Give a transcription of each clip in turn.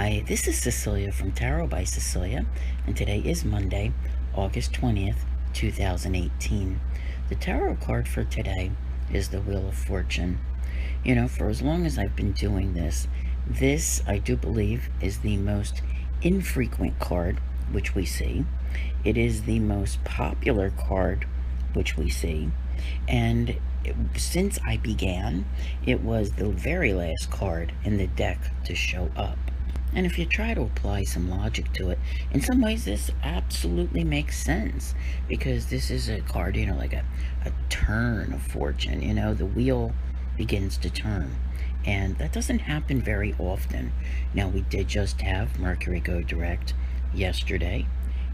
Hi, this is Cecilia from Tarot by Cecilia, and today is Monday, August 20th, 2018. The tarot card for today is the Wheel of Fortune. You know, for as long as I've been doing this, I do believe, is the most infrequent card which we see. It is the most popular card which we see, and since I began, it was the very last card in the deck to show up. And if you try to apply some logic to it, in some ways this absolutely makes sense, because this is a card, like a turn of fortune. The wheel begins to turn, and that doesn't happen very often. Now, we did just have Mercury go direct yesterday,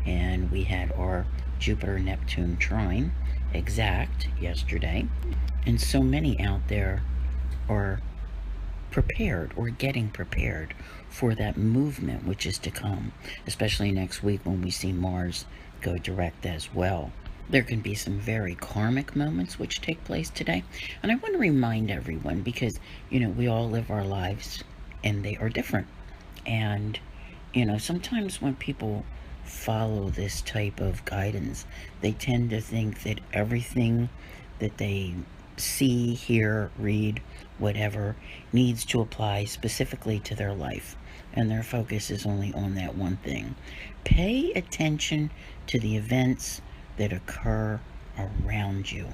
and we had our Jupiter-Neptune trine exact yesterday, and so many out there are prepared or getting prepared for that movement which is to come, especially next week when we see Mars go direct as well. There can be some very karmic moments which take place today, and I want to remind everyone, because we all live our lives and they are different. And sometimes when people follow this type of guidance, they tend to think that everything that they see, hear, read, whatever, needs to apply specifically to their life, and their focus is only on that one thing. Pay attention to the events that occur around you.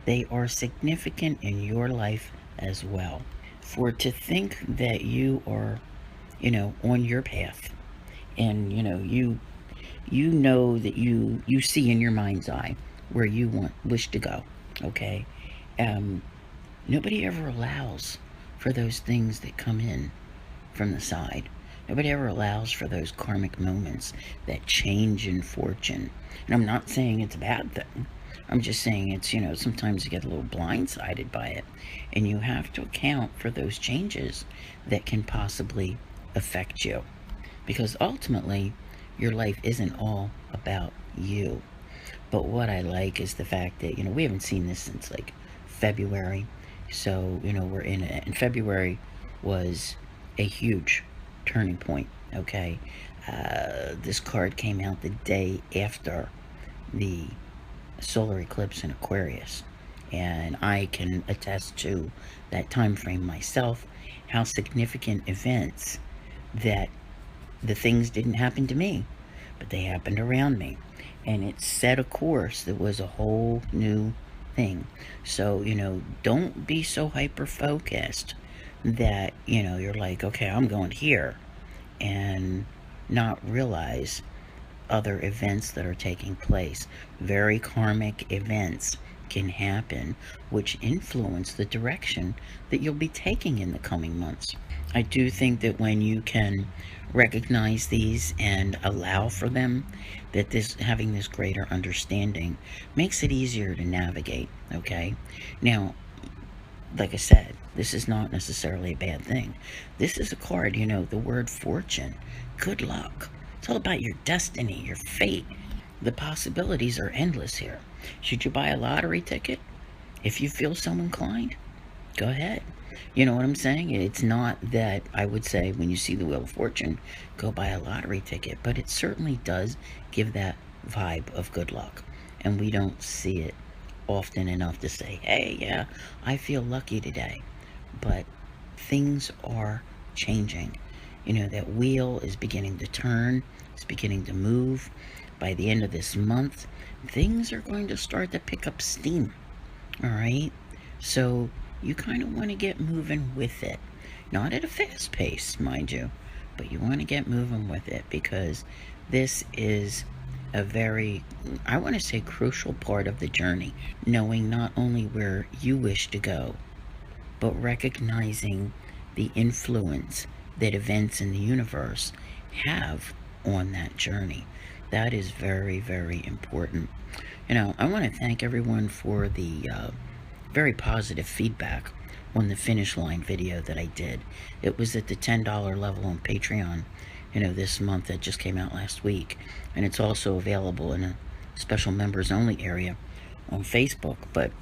They are significant in your life as well. For to think that you are, on your path, and you know that you see in your mind's eye where you wish to go, okay? Nobody ever allows for those things that come in from the side. Nobody ever allows for those karmic moments, that change in fortune. And I'm not saying it's a bad thing. I'm just saying it's, sometimes you get a little blindsided by it. And you have to account for those changes that can possibly affect you. Because ultimately, your life isn't all about you. But what I like is the fact that, we haven't seen this since like February. So, we're in it. And February was a huge turning point, okay? This card came out the day after the solar eclipse in Aquarius. And I can attest to that time frame myself, how significant events that the things didn't happen to me, but they happened around me. And it set a course that was a whole new thing. So, don't be so hyper-focused that, you're like, okay, I'm going here, and not realize other events that are taking place. Very karmic events can happen which influence the direction that you'll be taking in the coming months. I do think that when you can recognize these and allow for them, that having this greater understanding makes it easier to navigate, okay? Now, like I said, this is not necessarily a bad thing. This is a card, the word fortune, good luck. It's all about your destiny, your fate. The possibilities are endless here. Should you buy a lottery ticket? If you feel so inclined, go ahead. You know what I'm saying? It's not that I would say when you see the Wheel of Fortune, go buy a lottery ticket, but it certainly does give that vibe of good luck. And we don't see it often enough to say, hey, yeah, I feel lucky today. But things are changing. That wheel is beginning to turn, it's beginning to move. By the end of this month, things are going to start to pick up steam. All right? So you kind of want to get moving with it. Not at a fast pace, mind you, but you want to get moving with it, because this is a very, I want to say, crucial part of the journey. Knowing not only where you wish to go, but recognizing the influence that events in the universe have on that journey. That is very, very important. I want to thank everyone for the very positive feedback on the finish line video that I did. It was at the $10 level on Patreon, this month. That just came out last week. And it's also available in a special members only area on Facebook. But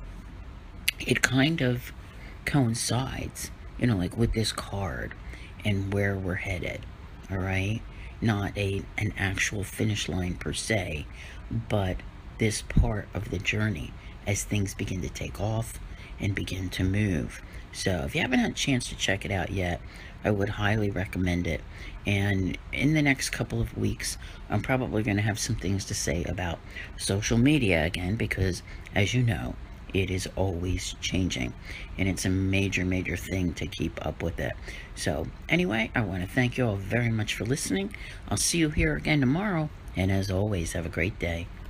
it kind of coincides, like with this card and where we're headed. all right? Not an actual finish line per se, but this part of the journey as things begin to take off and begin to move. So if you haven't had a chance to check it out yet, I would highly recommend it. And in the next couple of weeks, I'm probably going to have some things to say about social media again, because as you know, it is always changing, and it's a major, major thing to keep up with it. So anyway, I want to thank you all very much for listening. I'll see you here again tomorrow, and as always, have a great day.